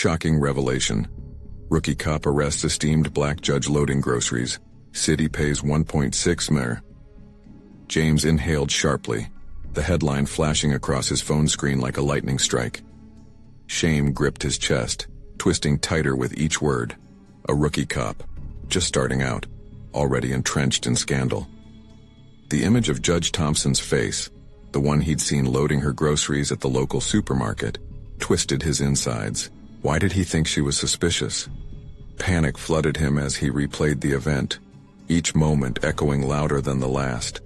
Shocking revelation. Rookie cop arrests esteemed black judge loading groceries. City pays 1.6 million. James inhaled sharply, the headline flashing across his phone screen like a lightning strike. Shame gripped his chest, twisting tighter with each word. A rookie cop, just starting out, already entrenched in scandal. The image of Judge Thompson's face, the one he'd seen loading her groceries at the local supermarket, twisted his insides. Why did he think she was suspicious? Panic flooded him as he replayed the event, each moment echoing louder than the last.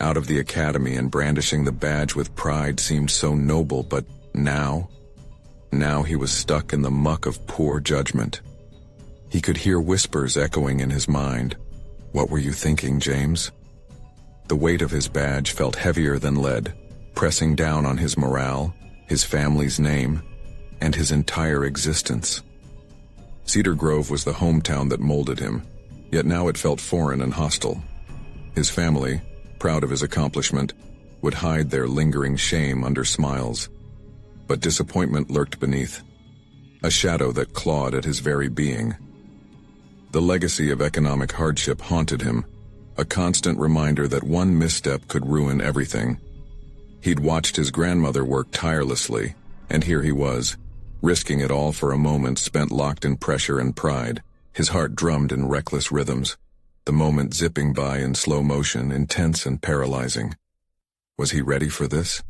Out of the academy and brandishing the badge with pride seemed so noble, but now he was stuck in the muck of poor judgment. He could hear whispers echoing in his mind. What were you thinking, James? The weight of his badge felt heavier than lead, pressing down on his morale, his family's name, and his entire existence. Cedar Grove was the hometown that molded him, yet now it felt foreign and hostile. His family, proud of his accomplishment, would hide their lingering shame under smiles. But disappointment lurked beneath, a shadow that clawed at his very being. The legacy of economic hardship haunted him, a constant reminder that one misstep could ruin everything. He'd watched his grandmother work tirelessly, and here he was, risking it all for a moment spent locked in pressure and pride. His heart drummed in reckless rhythms, the moment zipping by in slow motion, intense and paralyzing. Was he ready for this?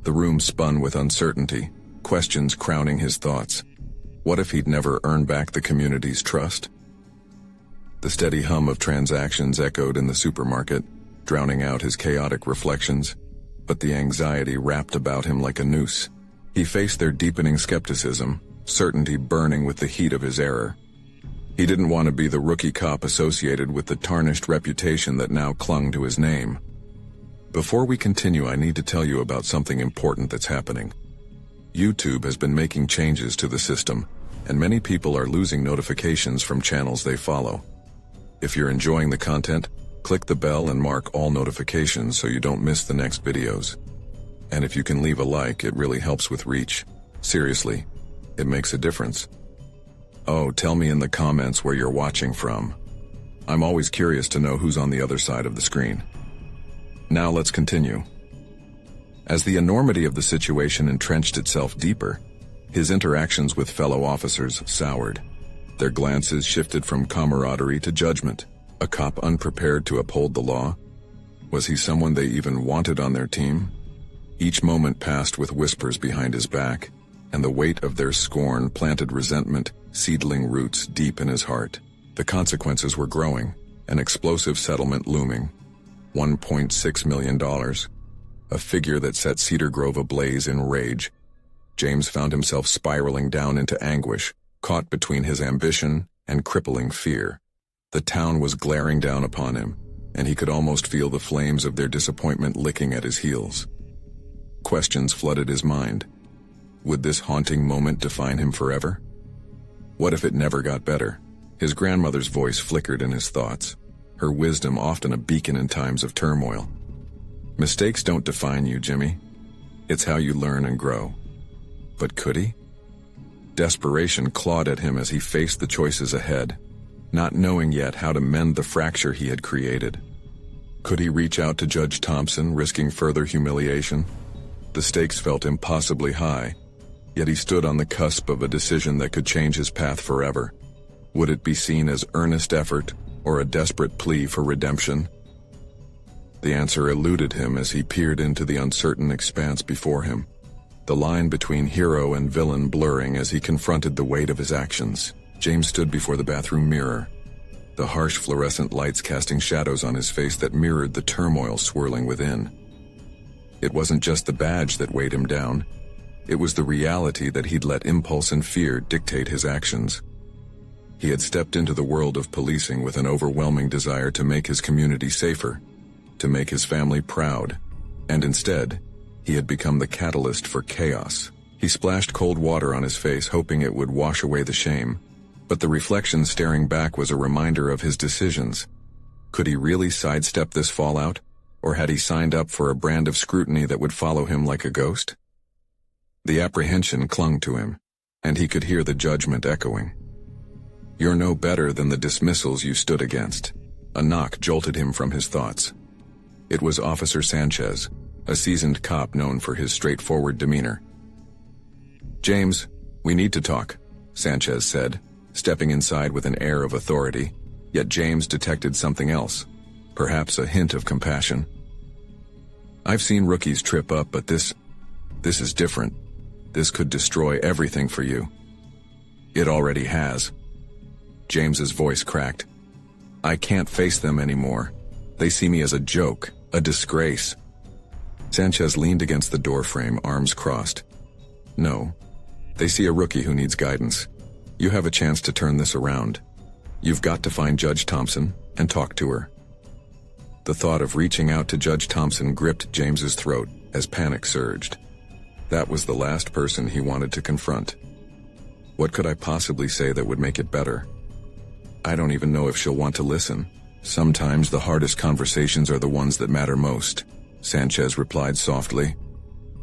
The room spun with uncertainty, questions crowning his thoughts. What if he'd never earned back the community's trust? The steady hum of transactions echoed in the supermarket, drowning out his chaotic reflections, but the anxiety wrapped about him like a noose. He faced their deepening skepticism, certainty burning with the heat of his error. He didn't want to be the rookie cop associated with the tarnished reputation that now clung to his name. Before we continue, I need to tell you about something important that's happening. YouTube has been making changes to the system, and many people are losing notifications from channels they follow. If you're enjoying the content, click the bell and mark all notifications so you don't miss the next videos. And if you can leave a like, it really helps with reach. Seriously, it makes a difference. Oh, tell me in the comments where you're watching from. I'm always curious to know who's on the other side of the screen. Now let's continue. As the enormity of the situation entrenched itself deeper, his interactions with fellow officers soured. Their glances shifted from camaraderie to judgment. A cop unprepared to uphold the law? Was he someone they even wanted on their team? Each moment passed with whispers behind his back, and the weight of their scorn planted resentment, seedling roots deep in his heart. The consequences were growing, an explosive settlement looming. $1.6 million, a figure that set Cedar Grove ablaze in rage. James found himself spiraling down into anguish, caught between his ambition and crippling fear. The town was glaring down upon him, and he could almost feel the flames of their disappointment licking at his heels. Questions flooded his mind. Would this haunting moment define him forever? What if it never got better? His grandmother's voice flickered in his thoughts, her wisdom often a beacon in times of turmoil. Mistakes don't define you, Jimmy. It's how you learn and grow. But could he? Desperation clawed at him as he faced the choices ahead, not knowing yet how to mend the fracture he had created. Could he reach out to Judge Thompson, risking further humiliation? The stakes felt impossibly high, yet he stood on the cusp of a decision that could change his path forever. Would it be seen as earnest effort or a desperate plea for redemption? The answer eluded him as he peered into the uncertain expanse before him, the line between hero and villain blurring as he confronted the weight of his actions. James stood before the bathroom mirror, the harsh fluorescent lights casting shadows on his face that mirrored the turmoil swirling within. It wasn't just the badge that weighed him down. It was the reality that he'd let impulse and fear dictate his actions. He had stepped into the world of policing with an overwhelming desire to make his community safer, to make his family proud, and instead, he had become the catalyst for chaos. He splashed cold water on his face, hoping it would wash away the shame, but the reflection staring back was a reminder of his decisions. Could he really sidestep this fallout, or had he signed up for a brand of scrutiny that would follow him like a ghost? The apprehension clung to him. and he could hear the judgment echoing. "You're no better than the dismissals you stood against." A knock jolted him from his thoughts. It was Officer Sanchez, a seasoned cop known for his straightforward demeanor. "James, we need to talk," Sanchez said, stepping inside with an air of authority, yet James detected something else, perhaps a hint of compassion. "I've seen rookies trip up, but this is different. This could destroy everything for you." "It already has." James's voice cracked. "I can't face them anymore. They see me as a joke, a disgrace." Sanchez leaned against the doorframe, arms crossed. "No. They see a rookie who needs guidance. You have a chance to turn this around. You've got to find Judge Thompson and talk to her." The thought of reaching out to Judge Thompson gripped James's throat as panic surged. That was the last person he wanted to confront. What could I possibly say that would make it better? I don't even know if she'll want to listen. "Sometimes the hardest conversations are the ones that matter most," Sanchez replied softly.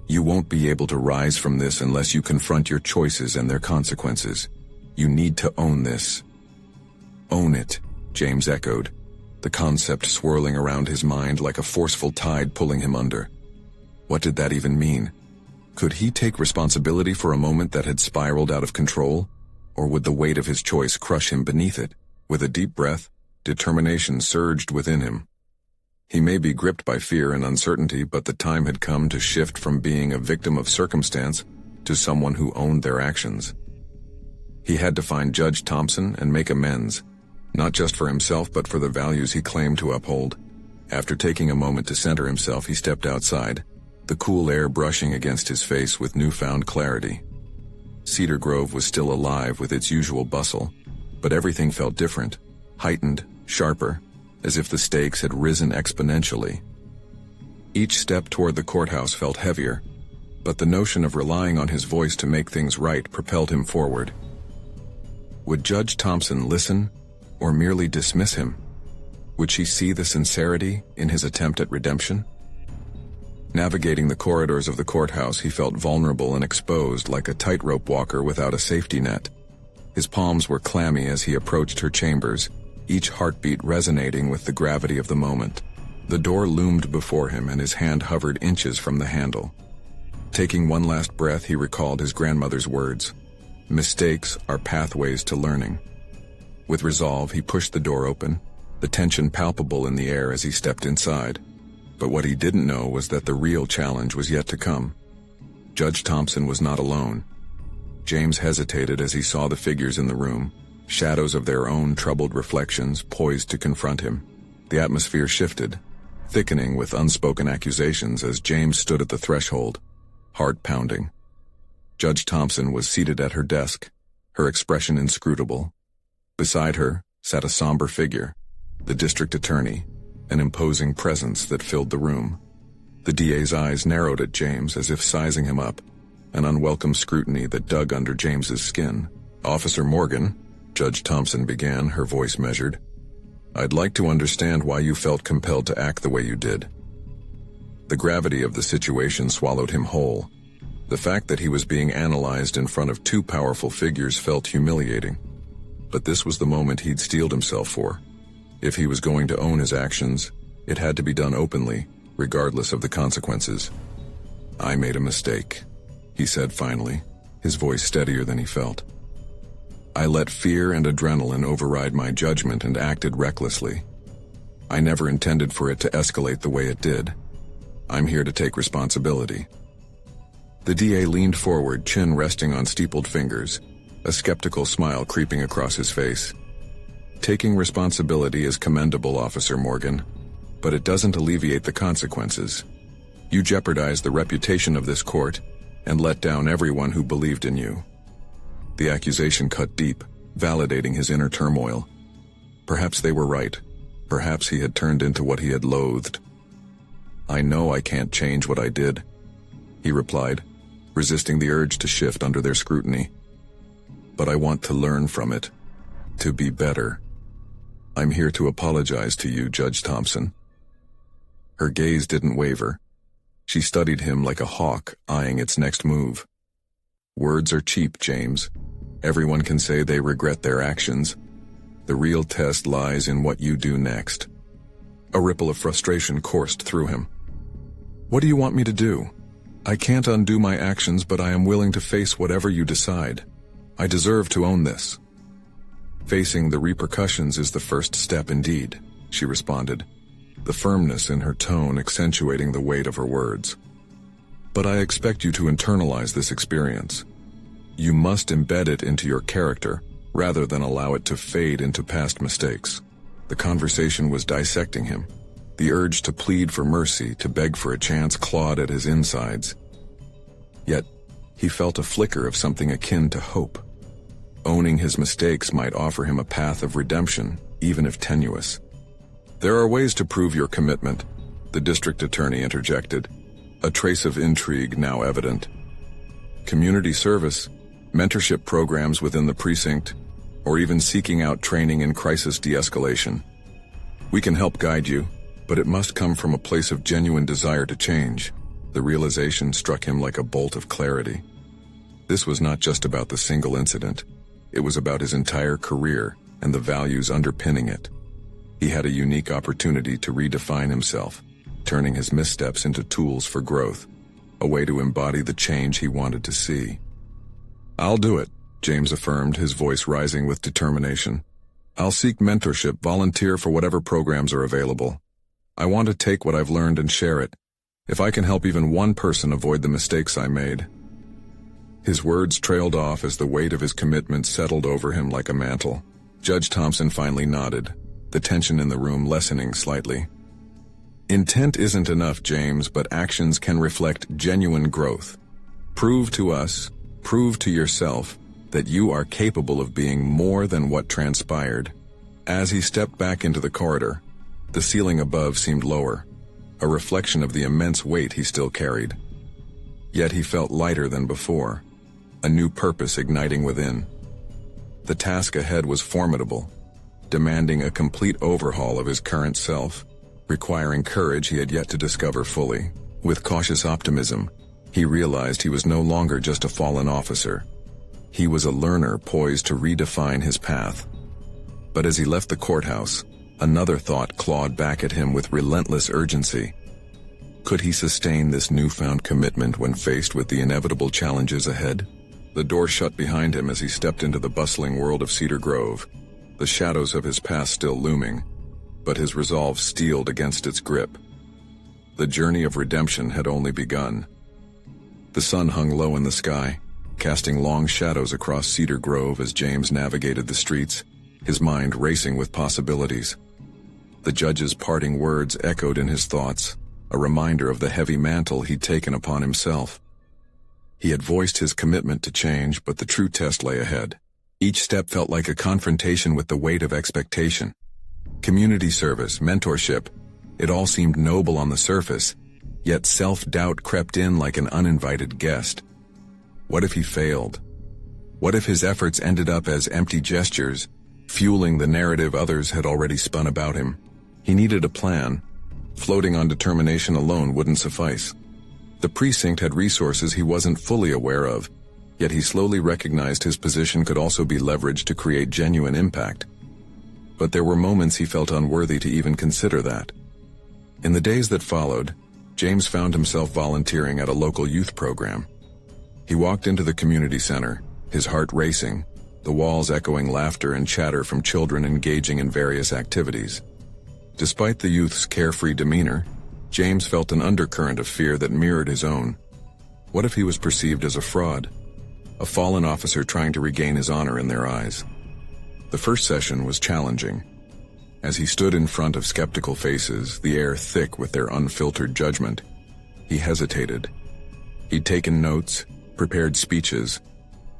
"You won't be able to rise from this unless you confront your choices and their consequences. You need to own this." "Own it," James echoed, the concept swirling around his mind like a forceful tide pulling him under. What did that even mean? Could he take responsibility for a moment that had spiraled out of control, or would the weight of his choice crush him beneath it? With a deep breath, determination surged within him. He may be gripped by fear and uncertainty, but the time had come to shift from being a victim of circumstance to someone who owned their actions. He had to find Judge Thompson and make amends, not just for himself but for the values he claimed to uphold. After taking a moment to center himself, he stepped outside, the cool air brushing against his face with newfound clarity. Cedar Grove was still alive with its usual bustle, but everything felt different, heightened, sharper, as if the stakes had risen exponentially. Each step toward the courthouse felt heavier, but the notion of relying on his voice to make things right propelled him forward. Would Judge Thompson listen, or merely dismiss him? Would she see the sincerity in his attempt at redemption? Navigating the corridors of the courthouse, he felt vulnerable and exposed like a tightrope walker without a safety net. His palms were clammy as he approached her chambers, each heartbeat resonating with the gravity of the moment. The door loomed before him and his hand hovered inches from the handle. Taking one last breath, he recalled his grandmother's words, "Mistakes are pathways to learning." With resolve, he pushed the door open, the tension palpable in the air as he stepped inside. But what he didn't know was that the real challenge was yet to come. Judge Thompson was not alone. James hesitated as he saw the figures in the room, shadows of their own troubled reflections poised to confront him. The atmosphere shifted, thickening with unspoken accusations as James stood at the threshold, heart pounding. Judge Thompson was seated at her desk, her expression inscrutable. Beside her sat a somber figure, the district attorney, an imposing presence that filled the room. The DA's eyes narrowed at James as if sizing him up, an unwelcome scrutiny that dug under James's skin. "Officer Morgan," Judge Thompson began, her voice measured, "I'd like to understand why you felt compelled to act the way you did." The gravity of the situation swallowed him whole. The fact that he was being analyzed in front of two powerful figures felt humiliating. But this was the moment he'd steeled himself for. If he was going to own his actions, it had to be done openly, regardless of the consequences. "I made a mistake," he said finally, his voice steadier than he felt. "I let fear and adrenaline override my judgment and acted recklessly. I never intended for it to escalate the way it did. I'm here to take responsibility." The DA leaned forward, chin resting on steepled fingers, a skeptical smile creeping across his face. "Taking responsibility is commendable, Officer Morgan, but it doesn't alleviate the consequences. You jeopardized the reputation of this court and let down everyone who believed in you." The accusation cut deep, validating his inner turmoil. Perhaps they were right. Perhaps he had turned into what he had loathed. "I know I can't change what I did," he replied, resisting the urge to shift under their scrutiny. "But I want to learn from it, to be better. I'm here to apologize to you, Judge Thompson." Her gaze didn't waver. She studied him like a hawk eyeing its next move. Words are cheap, James. Everyone can say they regret their actions. The real test lies in what you do next. A ripple of frustration coursed through him. What do you want me to do? I can't undo my actions, but I am willing to face whatever you decide. I deserve to own this. Facing the repercussions is the first step indeed, she responded, the firmness in her tone accentuating the weight of her words. But I expect you to internalize this experience. You must embed it into your character, rather than allow it to fade into past mistakes. The conversation was dissecting him. The urge to plead for mercy, to beg for a chance, clawed at his insides. Yet, he felt a flicker of something akin to hope. Owning his mistakes might offer him a path of redemption, even if tenuous. There are ways to prove your commitment, the district attorney interjected, a trace of intrigue now evident. Community service, mentorship programs within the precinct, or even seeking out training in crisis de-escalation. We can help guide you, but it must come from a place of genuine desire to change. The realization struck him like a bolt of clarity. This was not just about the single incident. It was about his entire career and the values underpinning it. He had a unique opportunity to redefine himself, turning his missteps into tools for growth, a way to embody the change he wanted to see. I'll do it, James affirmed, his voice rising with determination. I'll seek mentorship, volunteer for whatever programs are available. I want to take what I've learned and share it. If I can help even one person avoid the mistakes I made. His words trailed off as the weight of his commitment settled over him like a mantle. Judge Thompson finally nodded, the tension in the room lessening slightly. Intent isn't enough, James, but actions can reflect genuine growth. Prove to us, prove to yourself, that you are capable of being more than what transpired. As he stepped back into the corridor, the ceiling above seemed lower, a reflection of the immense weight he still carried. Yet he felt lighter than before, a new purpose igniting within. The task ahead was formidable, demanding a complete overhaul of his current self, requiring courage he had yet to discover fully. With cautious optimism, he realized he was no longer just a fallen officer. He was a learner poised to redefine his path. But as he left the courthouse, another thought clawed back at him with relentless urgency. Could he sustain this newfound commitment when faced with the inevitable challenges ahead? The door shut behind him as he stepped into the bustling world of Cedar Grove, the shadows of his past still looming, but his resolve steeled against its grip. The journey of redemption had only begun. The sun hung low in the sky, casting long shadows across Cedar Grove as James navigated the streets, his mind racing with possibilities. The judge's parting words echoed in his thoughts, a reminder of the heavy mantle he'd taken upon himself. He had voiced his commitment to change, but the true test lay ahead. Each step felt like a confrontation with the weight of expectation. Community service, mentorship, it all seemed noble on the surface, yet self-doubt crept in like an uninvited guest. What if he failed? What if his efforts ended up as empty gestures, fueling the narrative others had already spun about him? He needed a plan. Floating on determination alone wouldn't suffice. The precinct had resources he wasn't fully aware of, yet he slowly recognized his position could also be leveraged to create genuine impact. But there were moments he felt unworthy to even consider that. In the days that followed, James found himself volunteering at a local youth program. He walked into the community center, his heart racing, the walls echoing laughter and chatter from children engaging in various activities. Despite the youth's carefree demeanor, James felt an undercurrent of fear that mirrored his own. What if he was perceived as a fraud? A fallen officer trying to regain his honor in their eyes? The first session was challenging. As he stood in front of skeptical faces, the air thick with their unfiltered judgment, he hesitated. He'd taken notes, prepared speeches,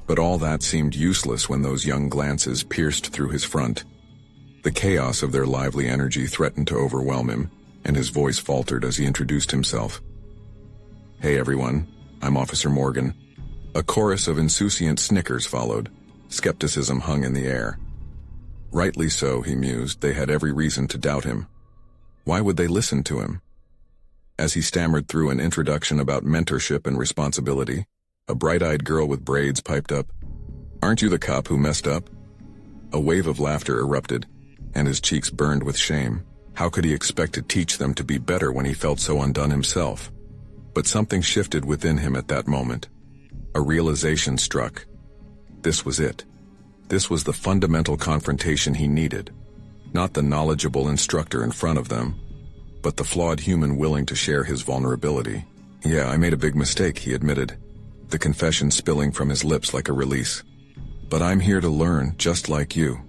but all that seemed useless when those young glances pierced through his front. The chaos of their lively energy threatened to overwhelm him, and his voice faltered as he introduced himself. "Hey everyone, I'm Officer Morgan." A chorus of insouciant snickers followed. Skepticism hung in the air. Rightly so, he mused, they had every reason to doubt him. Why would they listen to him? As he stammered through an introduction about mentorship and responsibility, A bright-eyed girl with braids piped up, "Aren't you the cop who messed up?" A wave of laughter erupted, and his cheeks burned with shame. How could he expect to teach them to be better when he felt so undone himself? But something shifted within him at that moment. A realization struck. This was it. This was the fundamental confrontation he needed. Not the knowledgeable instructor in front of them, but the flawed human willing to share his vulnerability. "Yeah, I made a big mistake," he admitted, the confession spilling from his lips like a release. "But I'm here to learn, just like you.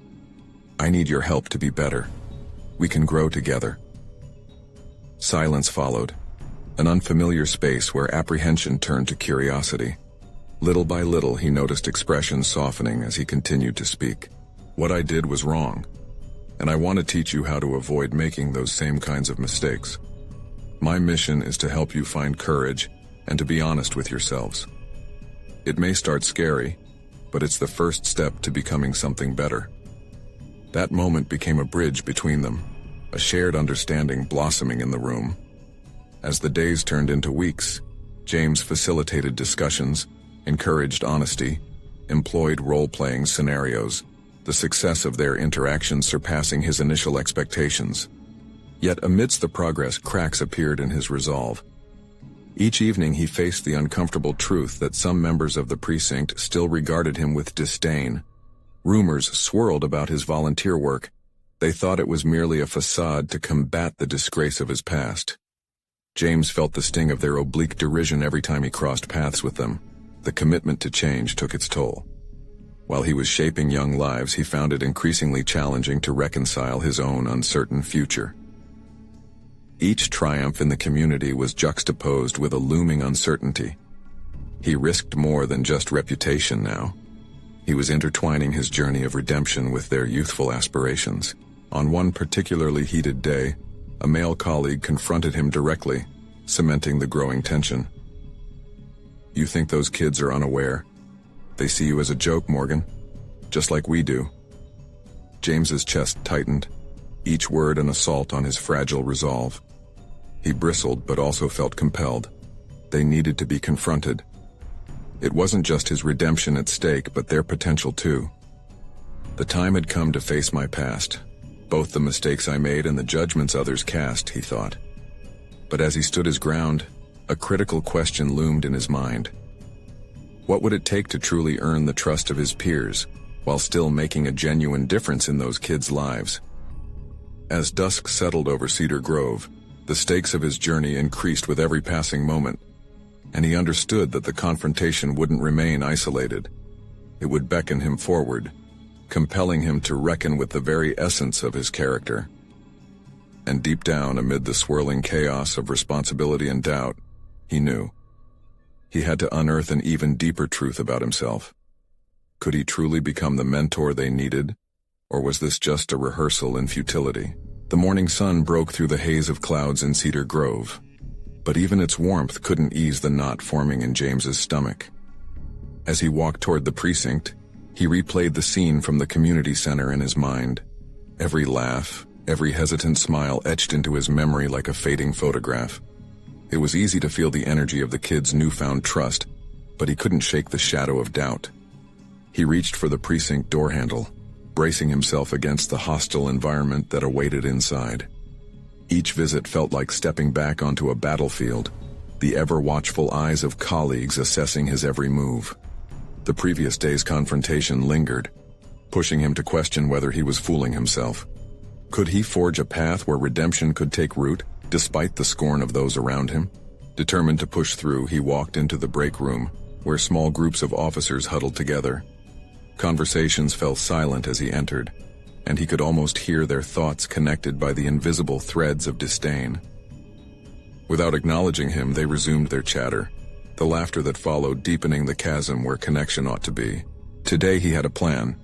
I need your help to be better. We can grow together." Silence followed, an unfamiliar space where apprehension turned to curiosity. Little by little, he noticed expressions softening as he continued to speak. "What I did was wrong, and I want to teach you how to avoid making those same kinds of mistakes. My mission is to help you find courage and to be honest with yourselves. It may start scary, but it's the first step to becoming something better." That moment became a bridge between them, a shared understanding blossoming in the room. As the days turned into weeks, James facilitated discussions, encouraged honesty, employed role-playing scenarios, the success of their interactions surpassing his initial expectations. Yet amidst the progress, cracks appeared in his resolve. Each evening he faced the uncomfortable truth that some members of the precinct still regarded him with disdain. Rumors swirled about his volunteer work. They thought it was merely a facade to combat the disgrace of his past. James felt the sting of their oblique derision every time he crossed paths with them. The commitment to change took its toll. While he was shaping young lives, he found it increasingly challenging to reconcile his own uncertain future. Each triumph in the community was juxtaposed with a looming uncertainty. He risked more than just reputation now. He was intertwining his journey of redemption with their youthful aspirations. On one particularly heated day, a male colleague confronted him directly, cementing the growing tension. "You think those kids are unaware? They see you as a joke, Morgan, just like we do." James's chest tightened, each word an assault on his fragile resolve. He bristled but also felt compelled. They needed to be confronted. It wasn't just his redemption at stake, but their potential too. The time had come to face my past, both the mistakes I made and the judgments others cast, he thought. But as he stood his ground, a critical question loomed in his mind. What would it take to truly earn the trust of his peers, while still making a genuine difference in those kids' lives? As dusk settled over Cedar Grove, the stakes of his journey increased with every passing moment, and he understood that the confrontation wouldn't remain isolated. It would beckon him forward, compelling him to reckon with the very essence of his character. And deep down, amid the swirling chaos of responsibility and doubt, he knew. He had to unearth an even deeper truth about himself. Could he truly become the mentor they needed, or was this just a rehearsal in futility? The morning sun broke through the haze of clouds in Cedar Grove, but even its warmth couldn't ease the knot forming in James's stomach. As he walked toward the precinct, he replayed the scene from the community center in his mind. Every laugh, every hesitant smile etched into his memory like a fading photograph. It was easy to feel the energy of the kids' newfound trust, but he couldn't shake the shadow of doubt. He reached for the precinct door handle, bracing himself against the hostile environment that awaited inside. Each visit felt like stepping back onto a battlefield, the ever-watchful eyes of colleagues assessing his every move. The previous day's confrontation lingered, pushing him to question whether he was fooling himself. Could he forge a path where redemption could take root, despite the scorn of those around him? Determined to push through, he walked into the break room, where small groups of officers huddled together. Conversations fell silent as he entered, and he could almost hear their thoughts connected by the invisible threads of disdain. Without acknowledging him, they resumed their chatter, the laughter that followed deepening the chasm where connection ought to be. Today he had a plan,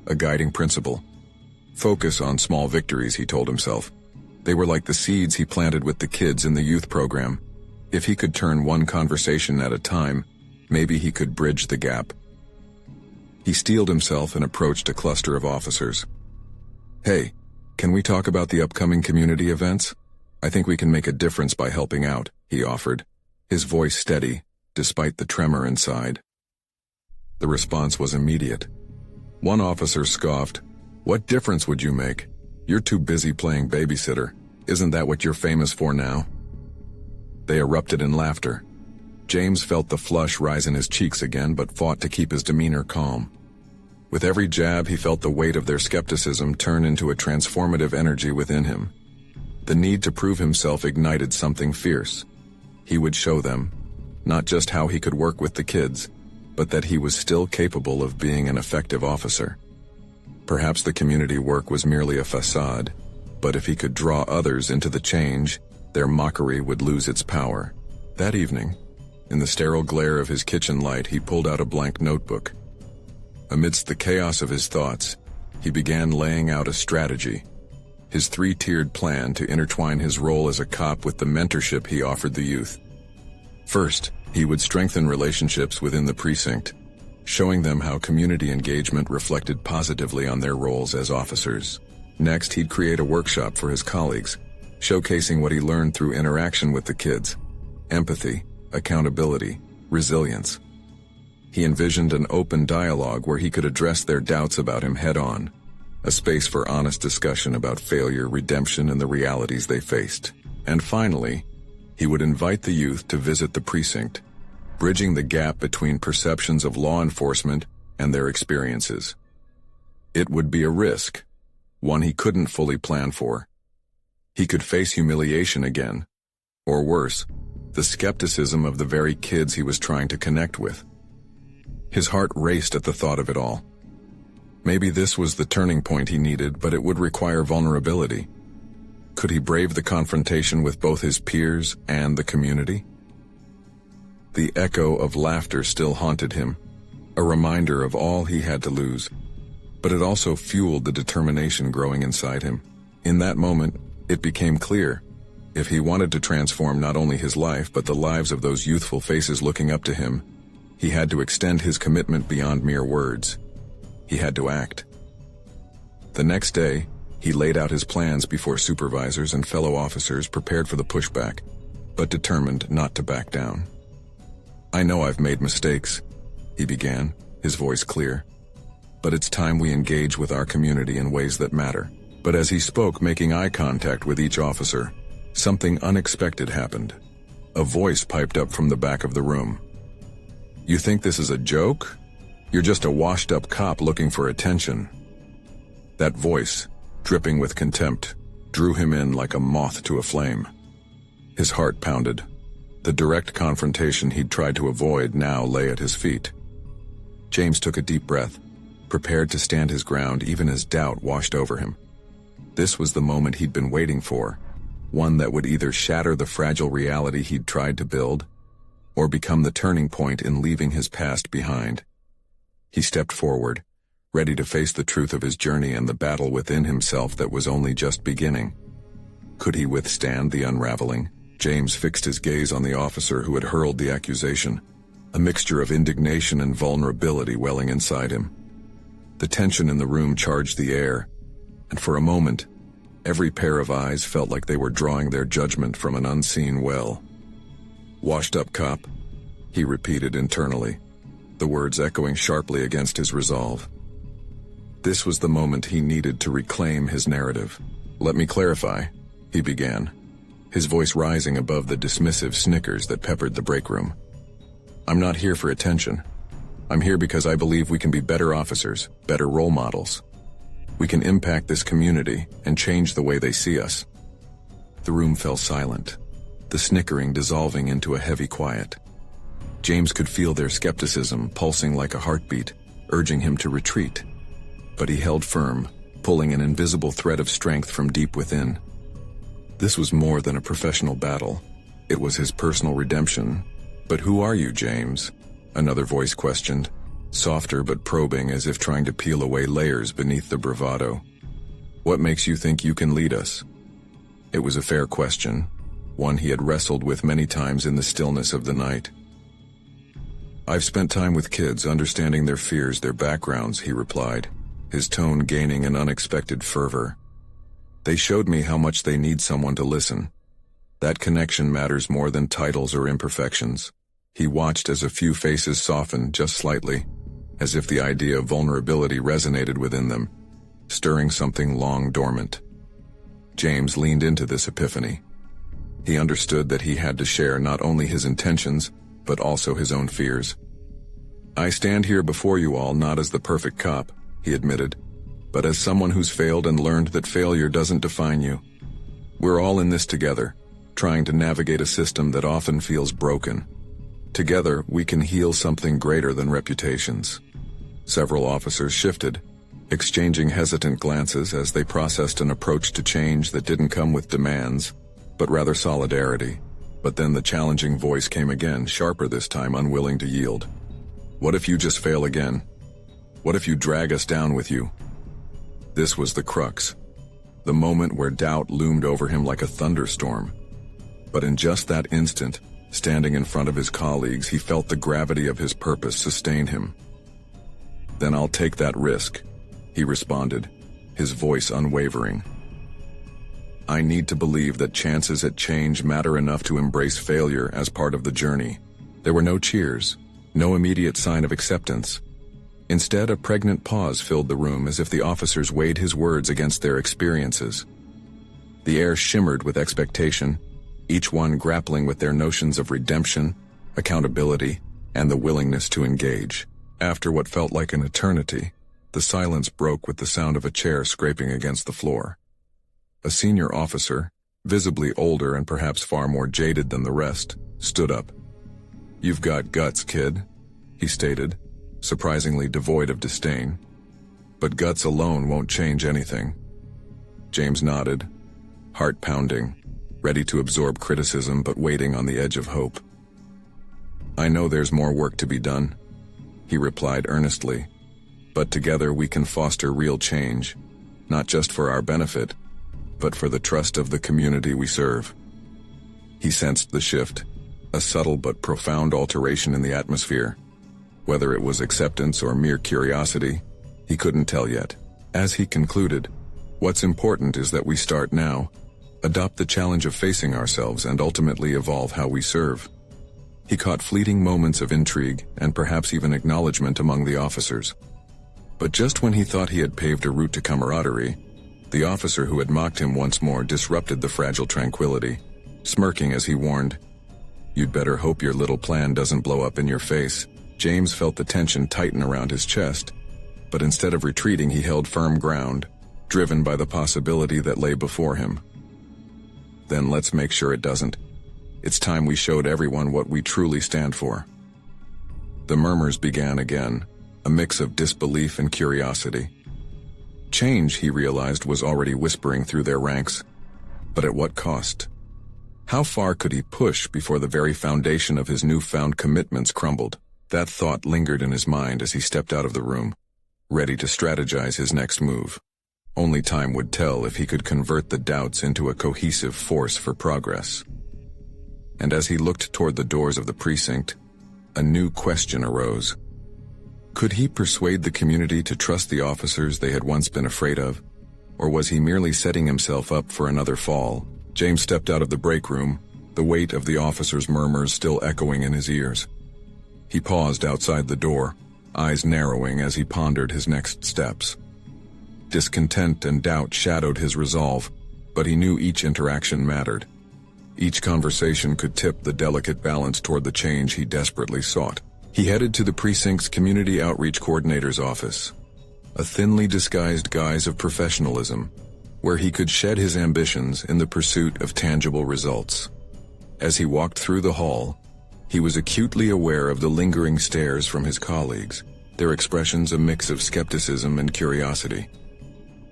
a guiding principle. Focus on small victories, he told himself. They were like the seeds he planted with the kids in the youth program. If he could turn one conversation at a time, maybe he could bridge the gap. He steeled himself and approached a cluster of officers. "Hey, can we talk about the upcoming community events? I think we can make a difference by helping out," he offered, his voice steady, despite the tremor inside. The response was immediate. One officer scoffed, "What difference would you make? You're too busy playing babysitter. Isn't that what you're famous for now?" They erupted in laughter. James felt the flush rise in his cheeks again, but fought to keep his demeanor calm. With every jab, he felt the weight of their skepticism turn into a transformative energy within him. The need to prove himself ignited something fierce. He would show them, not just how he could work with the kids, but that he was still capable of being an effective officer. Perhaps the community work was merely a facade, but if he could draw others into the change, their mockery would lose its power. That evening, in the sterile glare of his kitchen light, he pulled out a blank notebook. Amidst the chaos of his thoughts, he began laying out a strategy, his three-tiered plan to intertwine his role as a cop with the mentorship he offered the youth. First, he would strengthen relationships within the precinct, showing them how community engagement reflected positively on their roles as officers. Next, he'd create a workshop for his colleagues, showcasing what he learned through interaction with the kids: empathy, accountability, resilience. He envisioned an open dialogue where he could address their doubts about him head-on, a space for honest discussion about failure, redemption, and the realities they faced. And finally, he would invite the youth to visit the precinct, bridging the gap between perceptions of law enforcement and their experiences. It would be a risk, one he couldn't fully plan for. He could face humiliation again, or worse, the skepticism of the very kids he was trying to connect with. His heart raced at the thought of it all. Maybe this was the turning point he needed, but it would require vulnerability. Could he brave the confrontation with both his peers and the community? The echo of laughter still haunted him, a reminder of all he had to lose, but it also fueled the determination growing inside him. In that moment, it became clear, if he wanted to transform not only his life but the lives of those youthful faces looking up to him, he had to extend his commitment beyond mere words. He had to act. The next day, he laid out his plans before supervisors and fellow officers, prepared for the pushback, but determined not to back down. "I know I've made mistakes," he began, his voice clear. "But it's time we engage with our community in ways that matter." But as he spoke, making eye contact with each officer, something unexpected happened. A voice piped up from the back of the room. "You think this is a joke? You're just a washed-up cop looking for attention." That voice, dripping with contempt, drew him in like a moth to a flame. His heart pounded. The direct confrontation he'd tried to avoid now lay at his feet. James took a deep breath, prepared to stand his ground even as doubt washed over him. This was the moment he'd been waiting for, one that would either shatter the fragile reality he'd tried to build, or become the turning point in leaving his past behind. He stepped forward, ready to face the truth of his journey and the battle within himself that was only just beginning. Could he withstand the unraveling? James fixed his gaze on the officer who had hurled the accusation, a mixture of indignation and vulnerability welling inside him. The tension in the room charged the air, and for a moment, every pair of eyes felt like they were drawing their judgment from an unseen well. "Washed-up cop," he repeated internally, the words echoing sharply against his resolve. This was the moment he needed to reclaim his narrative. "Let me clarify," he began, his voice rising above the dismissive snickers that peppered the break room. "I'm not here for attention. I'm here because I believe we can be better officers, better role models. We can impact this community and change the way they see us." The room fell silent, the snickering dissolving into a heavy quiet. James could feel their skepticism pulsing like a heartbeat, urging him to retreat. But he held firm, pulling an invisible thread of strength from deep within. This was more than a professional battle. It was his personal redemption. "But who are you, James?" another voice questioned, softer but probing, as if trying to peel away layers beneath the bravado. "What makes you think you can lead us?" It was a fair question, one he had wrestled with many times in the stillness of the night. "I've spent time with kids, understanding their fears, their backgrounds," he replied, his tone gaining an unexpected fervor. "They showed me how much they need someone to listen. That connection matters more than titles or imperfections." He watched as a few faces softened just slightly, as if the idea of vulnerability resonated within them, stirring something long dormant. James leaned into this epiphany. He understood that he had to share not only his intentions, but also his own fears. "I stand here before you all not as the perfect cop," he admitted, "but as someone who's failed and learned that failure doesn't define you. We're all in this together, trying to navigate a system that often feels broken. Together, we can heal something greater than reputations." Several officers shifted, exchanging hesitant glances as they processed an approach to change that didn't come with demands, but rather solidarity. But then the challenging voice came again, sharper this time, unwilling to yield. "What if you just fail again? What if you drag us down with you?" This was the crux, the moment where doubt loomed over him like a thunderstorm. But in just that instant, standing in front of his colleagues, he felt the gravity of his purpose sustain him. "Then I'll take that risk," he responded, his voice unwavering. "I need to believe that chances at change matter enough to embrace failure as part of the journey." There were no cheers, no immediate sign of acceptance. Instead, a pregnant pause filled the room as if the officers weighed his words against their experiences. The air shimmered with expectation, each one grappling with their notions of redemption, accountability, and the willingness to engage. After what felt like an eternity, the silence broke with the sound of a chair scraping against the floor. A senior officer, visibly older and perhaps far more jaded than the rest, stood up. "You've got guts, kid," he stated, surprisingly devoid of disdain. "But guts alone won't change anything." James nodded, heart pounding, ready to absorb criticism but waiting on the edge of hope. "I know there's more work to be done," he replied earnestly, "but together we can foster real change, not just for our benefit, but for the trust of the community we serve." He sensed the shift, a subtle but profound alteration in the atmosphere. Whether it was acceptance or mere curiosity, he couldn't tell yet. As he concluded, "What's important is that we start now, adopt the challenge of facing ourselves, and ultimately evolve how we serve." He caught fleeting moments of intrigue and perhaps even acknowledgement among the officers. But just when he thought he had paved a route to camaraderie, the officer who had mocked him once more disrupted the fragile tranquility, smirking as he warned, "You'd better hope your little plan doesn't blow up in your face." James felt the tension tighten around his chest, but instead of retreating he held firm ground, driven by the possibility that lay before him. "Then let's make sure it doesn't. It's time we showed everyone what we truly stand for." The murmurs began again, a mix of disbelief and curiosity. Change, he realized, was already whispering through their ranks, but at what cost? How far could he push before the very foundation of his newfound commitments crumbled? That thought lingered in his mind as he stepped out of the room, ready to strategize his next move. Only time would tell if he could convert the doubts into a cohesive force for progress. And as he looked toward the doors of the precinct, a new question arose. Could he persuade the community to trust the officers they had once been afraid of? Or was he merely setting himself up for another fall? James stepped out of the break room, the weight of the officers' murmurs still echoing in his ears. He paused outside the door, eyes narrowing as he pondered his next steps. Discontent and doubt shadowed his resolve, but he knew each interaction mattered. Each conversation could tip the delicate balance toward the change he desperately sought. He headed to the precinct's community outreach coordinator's office, a thinly disguised guise of professionalism, where he could shed his ambitions in the pursuit of tangible results. As he walked through the hall, he was acutely aware of the lingering stares from his colleagues, their expressions a mix of skepticism and curiosity.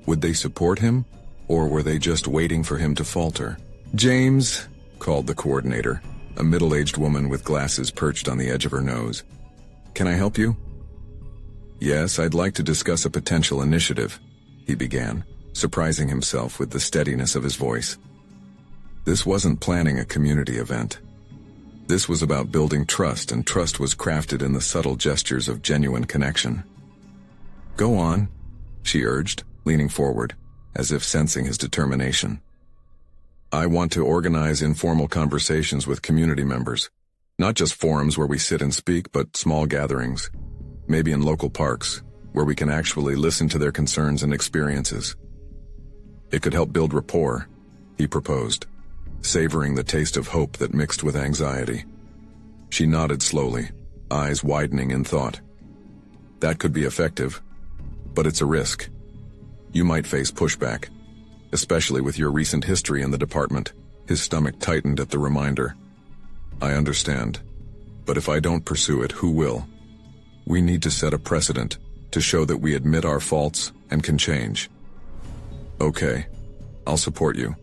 Would they support him, or were they just waiting for him to falter? "James," called the coordinator, a middle-aged woman with glasses perched on the edge of her nose. "Can I help you?" "Yes, I'd like to discuss a potential initiative," he began, surprising himself with the steadiness of his voice. This wasn't planning a community event. This was about building trust, and trust was crafted in the subtle gestures of genuine connection. "Go on," she urged, leaning forward, as if sensing his determination. "I want to organize informal conversations with community members, Not just forums where we sit and speak, but small gatherings. Maybe in local parks, where we can actually listen to their concerns and experiences. It could help build rapport, he proposed, savoring the taste of hope that mixed with anxiety. She nodded slowly, eyes widening in thought. That could be effective, but it's a risk. You might face pushback, especially with your recent history in the department. His stomach tightened at the reminder. I understand, but if I don't pursue it, who will? We need to set a precedent to show that we admit our faults and can change. Okay, I'll support you,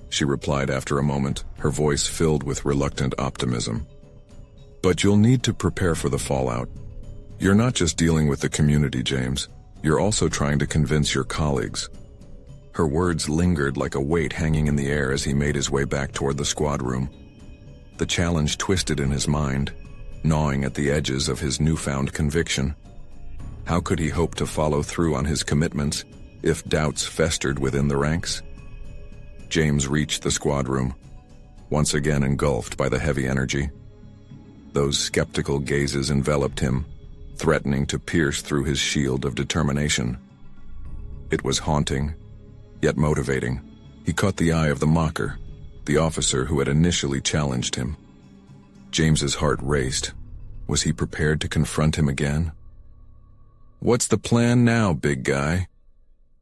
she replied after a moment, her voice filled with reluctant optimism. But you'll need to prepare for the fallout. You're not just dealing with the community, James. You're also trying to convince your colleagues. Her words lingered like a weight hanging in the air as he made his way back toward the squad room. The challenge twisted in his mind, gnawing at the edges of his newfound conviction. How could he hope to follow through on his commitments if doubts festered within the ranks? James reached the squad room, once again engulfed by the heavy energy. Those skeptical gazes enveloped him, threatening to pierce through his shield of determination. It was haunting, yet motivating. He caught the eye of the mocker, the officer who had initially challenged him. James's heart raced. Was he prepared to confront him again? What's the plan now, big guy?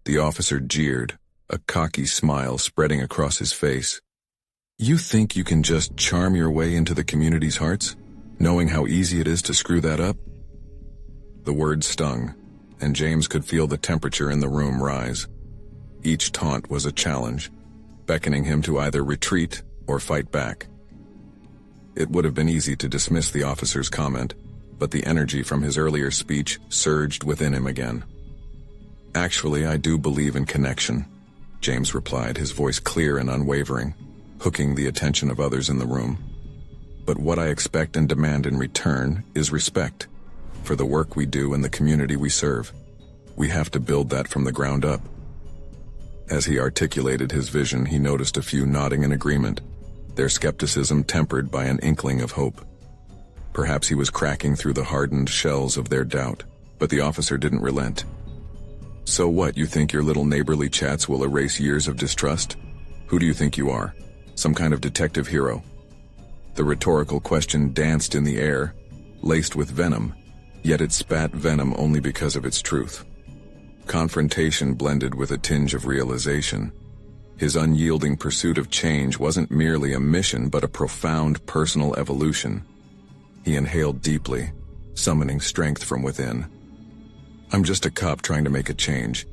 The officer jeered, a cocky smile spreading across his face. You think you can just charm your way into the community's hearts, knowing how easy it is to screw that up? The words stung, and James could feel the temperature in the room rise. Each taunt was a challenge, beckoning him to either retreat or fight back. It would have been easy to dismiss the officer's comment, but the energy from his earlier speech surged within him again. Actually, I do believe in connection, James replied, his voice clear and unwavering, hooking the attention of others in the room. But what I expect and demand in return is respect for the work we do and the community we serve. We have to build that from the ground up. As he articulated his vision, he noticed a few nodding in agreement, their skepticism tempered by an inkling of hope. Perhaps he was cracking through the hardened shells of their doubt, but the officer didn't relent. So what, you think your little neighborly chats will erase years of distrust? Who do you think you are? Some kind of detective hero? The rhetorical question danced in the air, laced with venom, yet it spat venom only because of its truth. Confrontation blended with a tinge of realization. His unyielding pursuit of change wasn't merely a mission but a profound personal evolution. He inhaled deeply, summoning strength from within. I'm just a cop trying to make a change.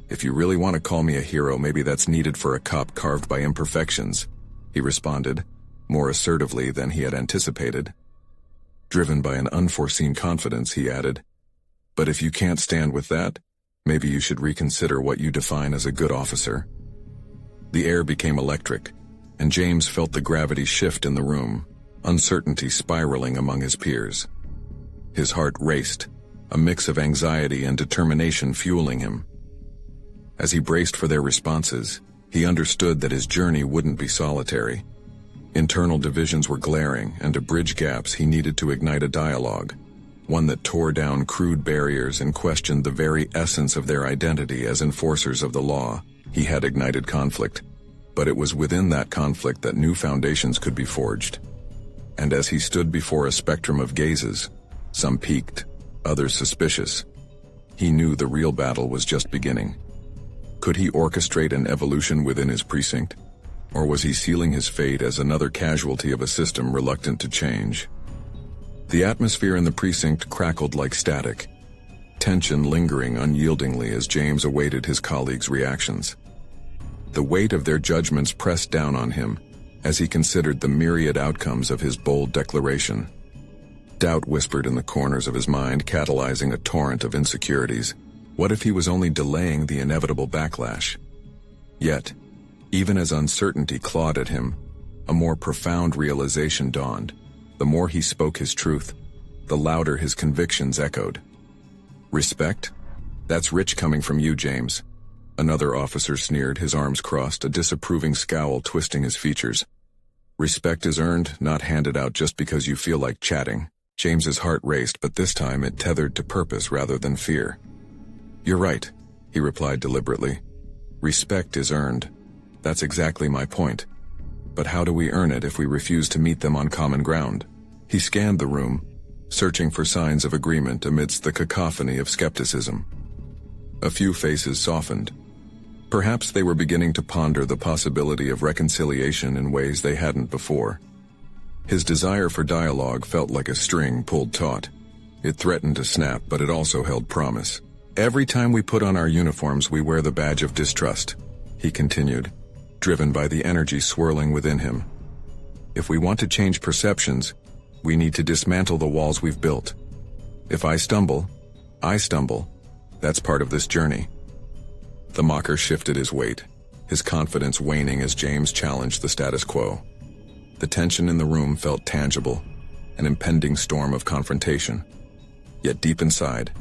If you really want to call me a hero, maybe that's needed for a cop carved by imperfections, he responded, more assertively than he had anticipated. Driven by an unforeseen confidence, he added, but if you can't stand with that, maybe you should reconsider what you define as a good officer. The air became electric, and James felt the gravity shift in the room, uncertainty spiraling among his peers. His heart raced, a mix of anxiety and determination fueling him. As he braced for their responses, he understood that his journey wouldn't be solitary. Internal divisions were glaring, and to bridge gaps he needed to ignite a dialogue, one that tore down crude barriers and questioned the very essence of their identity as enforcers of the law. He had ignited conflict, but it was within that conflict that new foundations could be forged. And as he stood before a spectrum of gazes, some piqued, others suspicious, he knew the real battle was just beginning. Could he orchestrate an evolution within his precinct? Or was he sealing his fate as another casualty of a system reluctant to change? The atmosphere in the precinct crackled like static, tension lingering unyieldingly as James awaited his colleagues' reactions. The weight of their judgments pressed down on him as he considered the myriad outcomes of his bold declaration. Doubt whispered in the corners of his mind, catalyzing a torrent of insecurities. What if he was only delaying the inevitable backlash? Yet, even as uncertainty clawed at him, a more profound realization dawned. The more he spoke his truth, the louder his convictions echoed. Respect? That's rich coming from you, James. Another officer sneered, his arms crossed, a disapproving scowl twisting his features. Respect is earned, not handed out just because you feel like chatting. James's heart raced, but this time it tethered to purpose rather than fear. You're right, he replied deliberately. Respect is earned. That's exactly my point. But how do we earn it if we refuse to meet them on common ground? He scanned the room, searching for signs of agreement amidst the cacophony of skepticism. A few faces softened. Perhaps they were beginning to ponder the possibility of reconciliation in ways they hadn't before. His desire for dialogue felt like a string pulled taut. It threatened to snap, but it also held promise. Every time we put on our uniforms, we wear the badge of distrust, he continued, driven by the energy swirling within him. If we want to change perceptions, we need to dismantle the walls we've built. If I stumble, I stumble. That's part of this journey. The mocker shifted his weight, his confidence waning as James challenged the status quo. The tension in the room felt tangible, an impending storm of confrontation. Yet deep inside,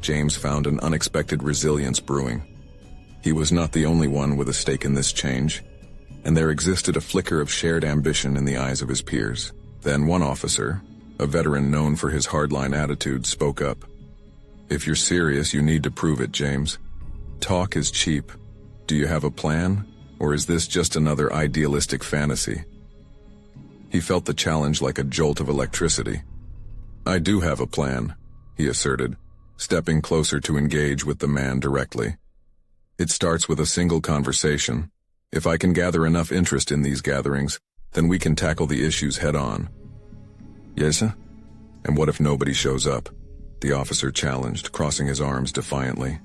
James found an unexpected resilience brewing. He was not the only one with a stake in this change, and there existed a flicker of shared ambition in the eyes of his peers. Then one officer, a veteran known for his hardline attitude, spoke up. If you're serious, you need to prove it, James. Talk is cheap. Do you have a plan, or is this just another idealistic fantasy? He felt the challenge like a jolt of electricity. I do have a plan, he asserted, stepping closer to engage with the man directly. It starts with a single conversation. If I can gather enough interest in these gatherings, then we can tackle the issues head-on. Yes, sir? And what if nobody shows up? The officer challenged, crossing his arms defiantly.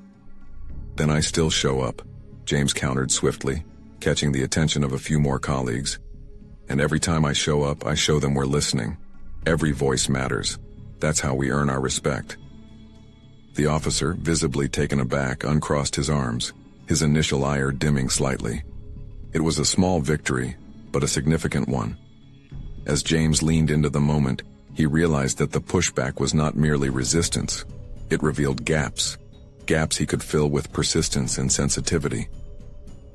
Then I still show up, James countered swiftly, catching the attention of a few more colleagues. And every time I show up, I show them we're listening. Every voice matters. That's how we earn our respect. The officer, visibly taken aback, uncrossed his arms, his initial ire dimming slightly. It was a small victory, but a significant one. As James leaned into the moment, he realized that the pushback was not merely resistance. It revealed gaps he could fill with persistence and sensitivity.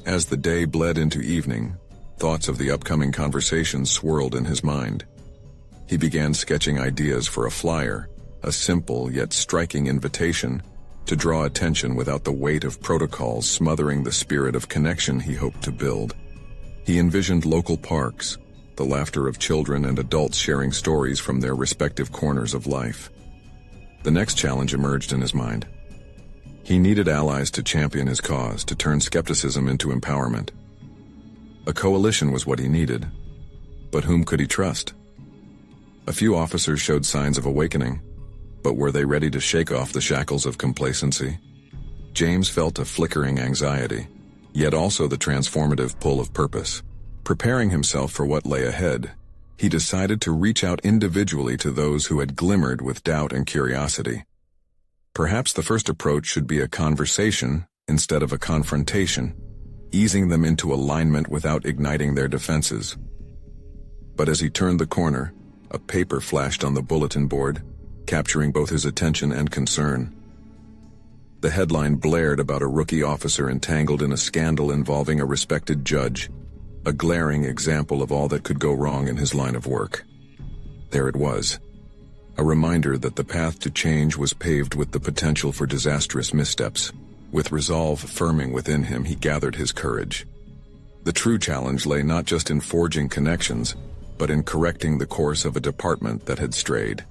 As the day bled into evening, thoughts of the upcoming conversations swirled in his mind. He began sketching ideas for a flyer, a simple yet striking invitation to draw attention without the weight of protocols smothering the spirit of connection he hoped to build. He envisioned local parks, the laughter of children and adults sharing stories from their respective corners of life. The next challenge emerged in his mind. He needed allies to champion his cause, to turn skepticism into empowerment. A coalition was what he needed. But whom could he trust? A few officers showed signs of awakening, but were they ready to shake off the shackles of complacency? James felt a flickering anxiety, yet also the transformative pull of purpose. Preparing himself for what lay ahead, he decided to reach out individually to those who had glimmered with doubt and curiosity. Perhaps the first approach should be a conversation instead of a confrontation, easing them into alignment without igniting their defenses. But as he turned the corner, a paper flashed on the bulletin board, capturing both his attention and concern. The headline blared about a rookie officer entangled in a scandal involving a respected judge, a glaring example of all that could go wrong in his line of work. There it was, a reminder that the path to change was paved with the potential for disastrous missteps. With resolve firming within him, he gathered his courage. The true challenge lay not just in forging connections, but in correcting the course of a department that had strayed.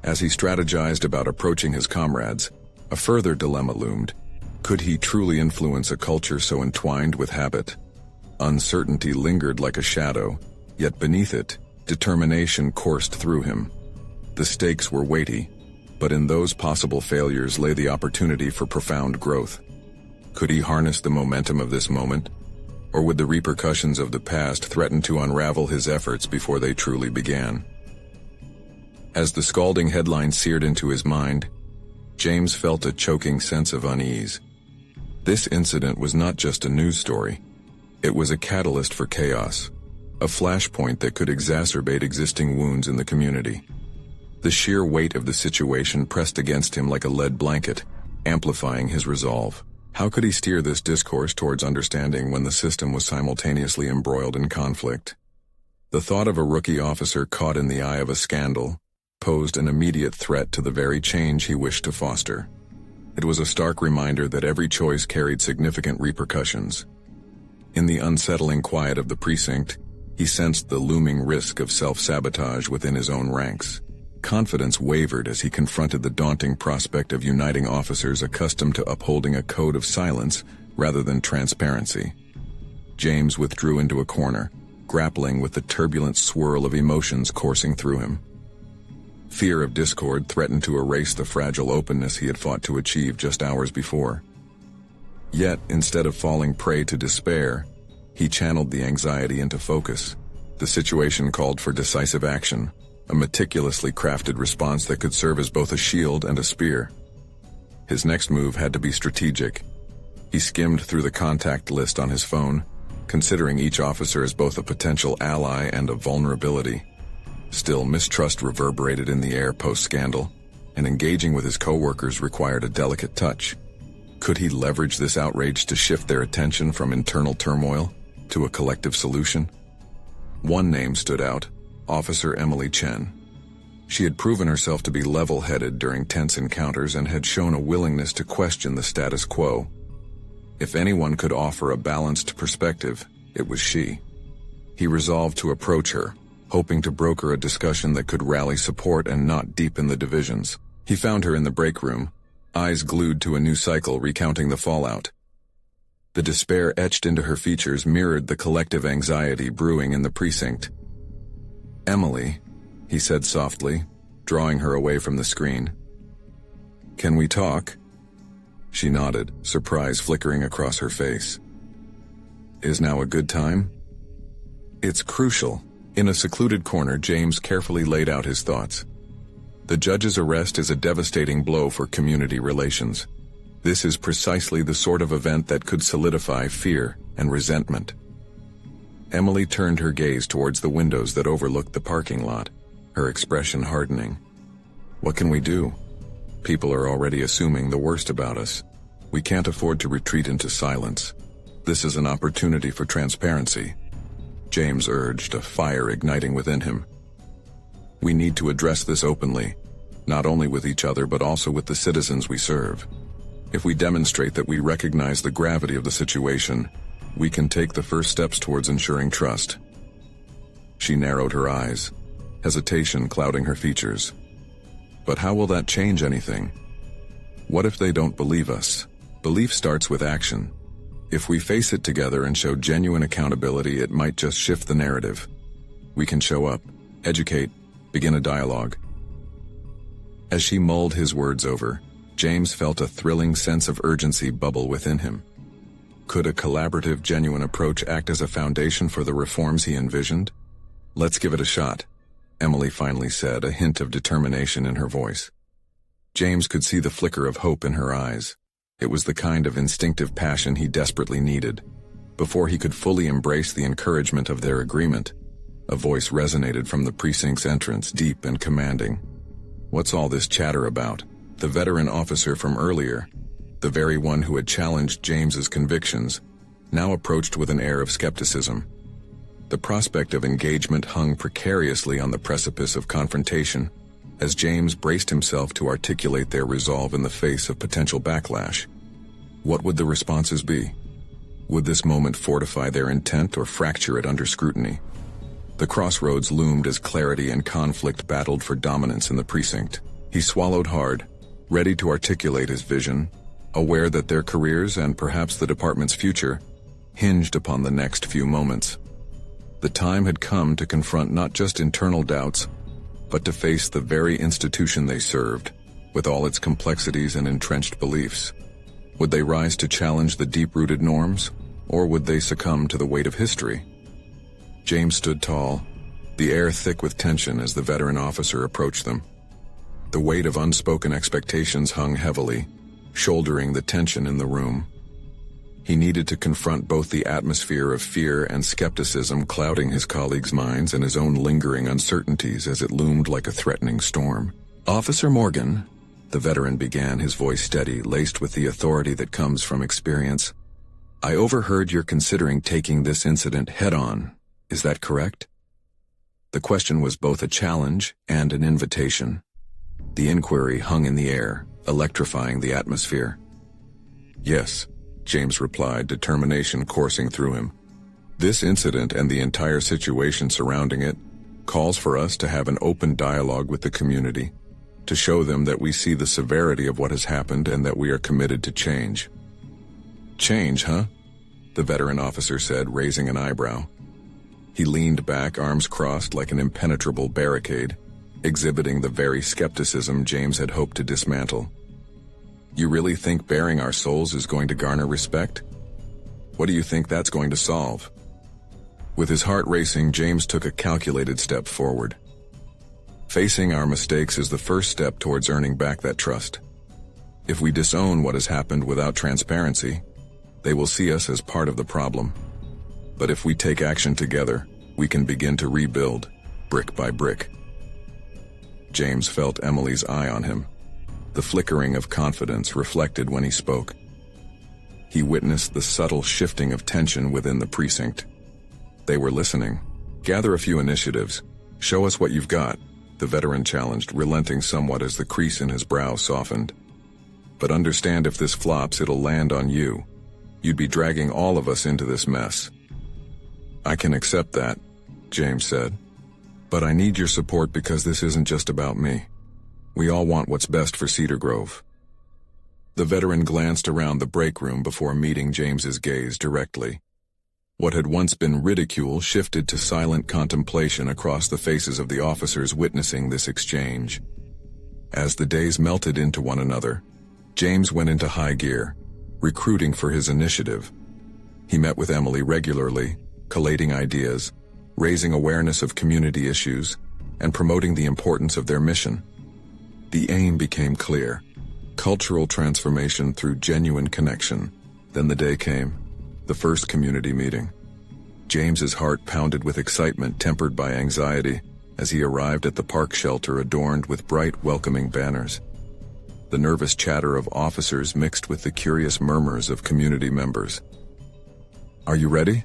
As he strategized about approaching his comrades, a further dilemma loomed. Could he truly influence a culture so entwined with habit? Uncertainty lingered like a shadow, yet beneath it, determination coursed through him. The stakes were weighty, but in those possible failures lay the opportunity for profound growth. Could he harness the momentum of this moment? Or would the repercussions of the past threaten to unravel his efforts before they truly began? As the scalding headline seared into his mind, James felt a choking sense of unease. This incident was not just a news story. It was a catalyst for chaos, a flashpoint that could exacerbate existing wounds in the community. The sheer weight of the situation pressed against him like a lead blanket, amplifying his resolve. How could he steer this discourse towards understanding when the system was simultaneously embroiled in conflict? The thought of a rookie officer caught in the eye of a scandal posed an immediate threat to the very change he wished to foster. It was a stark reminder that every choice carried significant repercussions. In the unsettling quiet of the precinct, he sensed the looming risk of self-sabotage within his own ranks. Confidence wavered as he confronted the daunting prospect of uniting officers accustomed to upholding a code of silence rather than transparency. James withdrew into a corner, grappling with the turbulent swirl of emotions coursing through him. Fear of discord threatened to erase the fragile openness he had fought to achieve just hours before. Yet, instead of falling prey to despair, he channeled the anxiety into focus. The situation called for decisive action, a meticulously crafted response that could serve as both a shield and a spear. His next move had to be strategic. He skimmed through the contact list on his phone, considering each officer as both a potential ally and a vulnerability. Still, mistrust reverberated in the air post-scandal, and engaging with his coworkers required a delicate touch. Could he leverage this outrage to shift their attention from internal turmoil to a collective solution? One name stood out: Officer Emily Chen. She had proven herself to be level-headed during tense encounters and had shown a willingness to question the status quo. If anyone could offer a balanced perspective, it was she. He resolved to approach her, hoping to broker a discussion that could rally support and not deepen the divisions. He found her in the break room, eyes glued to a new cycle recounting the fallout. The despair etched into her features mirrored the collective anxiety brewing in the precinct. "Emily," he said softly, drawing her away from the screen. "Can we talk?" She nodded, surprise flickering across her face. "Is now a good time?" "It's crucial." In a secluded corner, James carefully laid out his thoughts. The judge's arrest is a devastating blow for community relations. This is precisely the sort of event that could solidify fear and resentment. Emily turned her gaze towards the windows that overlooked the parking lot, her expression hardening. "What can we do? People are already assuming the worst about us. We can't afford to retreat into silence. This is an opportunity for transparency," James urged, a fire igniting within him. "We need to address this openly, not only with each other but also with the citizens we serve. If we demonstrate that we recognize the gravity of the situation, we can take the first steps towards ensuring trust." She narrowed her eyes, hesitation clouding her features. "But how will that change anything? What if they don't believe us?" Belief starts with action. If we face it together and show genuine accountability, it might just shift the narrative. We can show up, educate, begin a dialogue. As she mulled his words over, James felt a thrilling sense of urgency bubble within him. Could a collaborative, genuine approach act as a foundation for the reforms he envisioned? "Let's give it a shot," Emily finally said, a hint of determination in her voice. James could see the flicker of hope in her eyes. It was the kind of instinctive passion he desperately needed. Before he could fully embrace the encouragement of their agreement, a voice resonated from the precinct's entrance, deep and commanding. "What's all this chatter about?" The veteran officer from earlier, the very one who had challenged James's convictions, now approached with an air of skepticism. The prospect of engagement hung precariously on the precipice of confrontation, as James braced himself to articulate their resolve in the face of potential backlash. What would the responses be? Would this moment fortify their intent or fracture it under scrutiny? The crossroads loomed as clarity and conflict battled for dominance in the precinct. He swallowed hard, ready to articulate his vision, aware that their careers and perhaps the department's future hinged upon the next few moments. The time had come to confront not just internal doubts, but to face the very institution they served, with all its complexities and entrenched beliefs. Would they rise to challenge the deep-rooted norms, or would they succumb to the weight of history? James stood tall, the air thick with tension as the veteran officer approached them. The weight of unspoken expectations hung heavily, shouldering the tension in the room. He needed to confront both the atmosphere of fear and skepticism clouding his colleagues' minds and his own lingering uncertainties as it loomed like a threatening storm. "Officer Morgan," the veteran began, his voice steady, laced with the authority that comes from experience, "I overheard you're considering taking this incident head-on. Is that correct?" The question was both a challenge and an invitation. The inquiry hung in the air, electrifying the atmosphere. "Yes," James replied, determination coursing through him. "This incident and the entire situation surrounding it calls for us to have an open dialogue with the community, to show them that we see the severity of what has happened and that we are committed to change." "Change, huh?" the veteran officer said, raising an eyebrow. He leaned back, arms crossed like an impenetrable barricade, exhibiting the very skepticism James had hoped to dismantle. "You really think baring our souls is going to garner respect? What do you think that's going to solve?" With his heart racing, James took a calculated step forward. "Facing our mistakes is the first step towards earning back that trust. If we disown what has happened without transparency, they will see us as part of the problem. But if we take action together, we can begin to rebuild, brick by brick." James felt Emily's eye on him, the flickering of confidence reflected when he spoke. He witnessed the subtle shifting of tension within the precinct. They were listening. "Gather a few initiatives. Show us what you've got," the veteran challenged, relenting somewhat as the crease in his brow softened. "But understand, if this flops, it'll land on you. You'd be dragging all of us into this mess." "I can accept that," James said. "But I need your support because this isn't just about me. We all want what's best for Cedar Grove." The veteran glanced around the break room before meeting James's gaze directly. What had once been ridicule shifted to silent contemplation across the faces of the officers witnessing this exchange. As the days melted into one another, James went into high gear, recruiting for his initiative. He met with Emily regularly, collating ideas, raising awareness of community issues, and promoting the importance of their mission. The aim became clear: cultural transformation through genuine connection. Then the day came. The first community meeting. James's heart pounded with excitement tempered by anxiety as he arrived at the park shelter adorned with bright, welcoming banners. The nervous chatter of officers mixed with the curious murmurs of community members. "Are you ready?"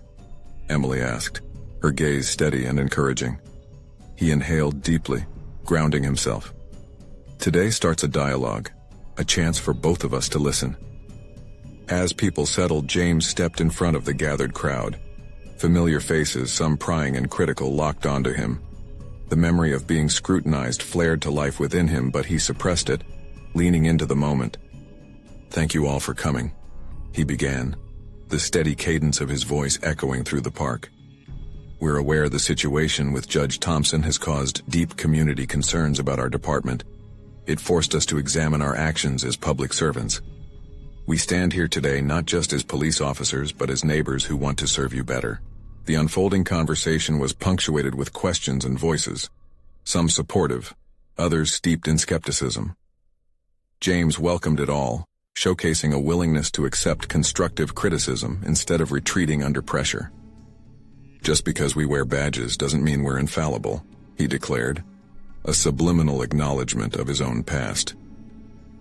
Emily asked, her gaze steady and encouraging. He inhaled deeply, grounding himself. "Today starts a dialogue, a chance for both of us to listen." As people settled, James stepped in front of the gathered crowd. Familiar faces, some prying and critical, locked onto him. The memory of being scrutinized flared to life within him, but he suppressed it, leaning into the moment. "Thank you all for coming," he began, the steady cadence of his voice echoing through the park. "We're aware the situation with Judge Thompson has caused deep community concerns about our department. It forced us to examine our actions as public servants. We stand here today not just as police officers, but as neighbors who want to serve you better." The unfolding conversation was punctuated with questions and voices, some supportive, others steeped in skepticism. James welcomed it all, showcasing a willingness to accept constructive criticism instead of retreating under pressure. "Just because we wear badges doesn't mean we're infallible," he declared, a subliminal acknowledgement of his own past.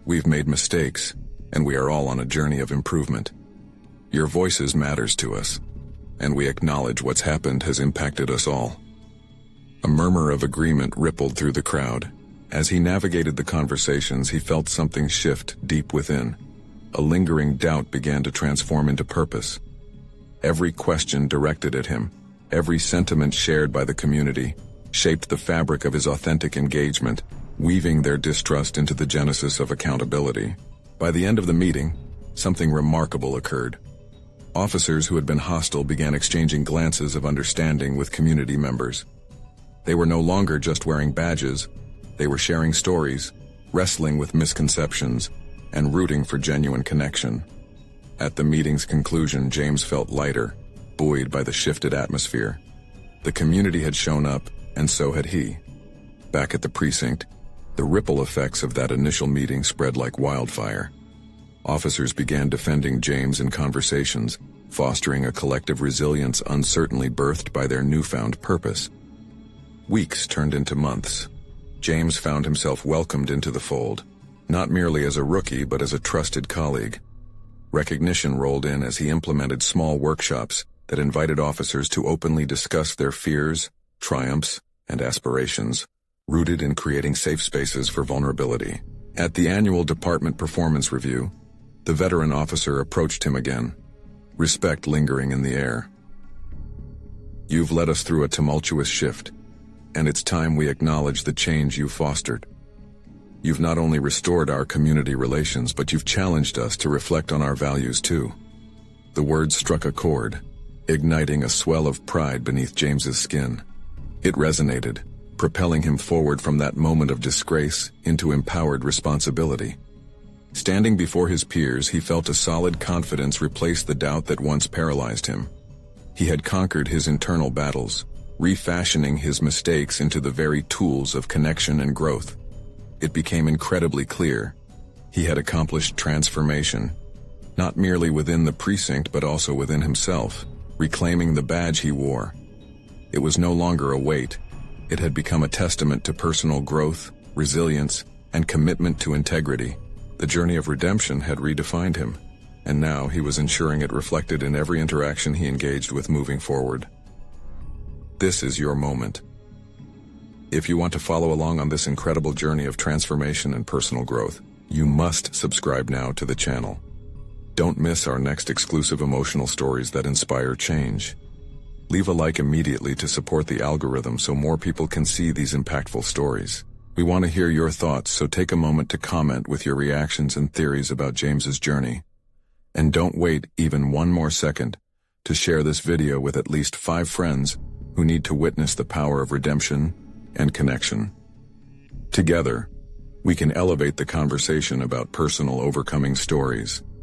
"We've made mistakes, and we are all on a journey of improvement. Your voices matters to us, and we acknowledge what's happened has impacted us all." A murmur of agreement rippled through the crowd. As he navigated the conversations, he felt something shift deep within. A lingering doubt began to transform into purpose. Every question directed at him, every sentiment shared by the community, shaped the fabric of his authentic engagement, weaving their distrust into the genesis of accountability. By the end of the meeting, something remarkable occurred. Officers who had been hostile began exchanging glances of understanding with community members. They were no longer just wearing badges, they were sharing stories, wrestling with misconceptions, and rooting for genuine connection. At the meeting's conclusion, James felt lighter, buoyed by the shifted atmosphere. The community had shown up, and so had he. Back at the precinct, the ripple effects of that initial meeting spread like wildfire. Officers began defending James in conversations, fostering a collective resilience uncertainly birthed by their newfound purpose. Weeks turned into months. James found himself welcomed into the fold, not merely as a rookie but as a trusted colleague. Recognition rolled in as he implemented small workshops that invited officers to openly discuss their fears, triumphs, and aspirations, rooted in creating safe spaces for vulnerability. At the annual department performance review, the veteran officer approached him again, respect lingering in the air. "You've led us through a tumultuous shift, and it's time we acknowledge the change you've fostered. You've not only restored our community relations, but you've challenged us to reflect on our values too." The words struck a chord, igniting a swell of pride beneath James's skin. It resonated, propelling him forward from that moment of disgrace into empowered responsibility. Standing before his peers, he felt a solid confidence replace the doubt that once paralyzed him. He had conquered his internal battles, refashioning his mistakes into the very tools of connection and growth. It became incredibly clear. He had accomplished transformation, not merely within the precinct but also within himself, reclaiming the badge he wore. It was no longer a weight. It had become a testament to personal growth, resilience, and commitment to integrity. The journey of redemption had redefined him, and now he was ensuring it reflected in every interaction he engaged with moving forward. This is your moment. If you want to follow along on this incredible journey of transformation and personal growth, you must subscribe now to the channel. Don't miss our next exclusive emotional stories that inspire change. Leave a like immediately to support the algorithm so more people can see these impactful stories. We want to hear your thoughts, so take a moment to comment with your reactions and theories about James's journey. And don't wait even one more second to share this video with at least 5 friends who need to witness the power of redemption and connection. Together, we can elevate the conversation about personal overcoming stories.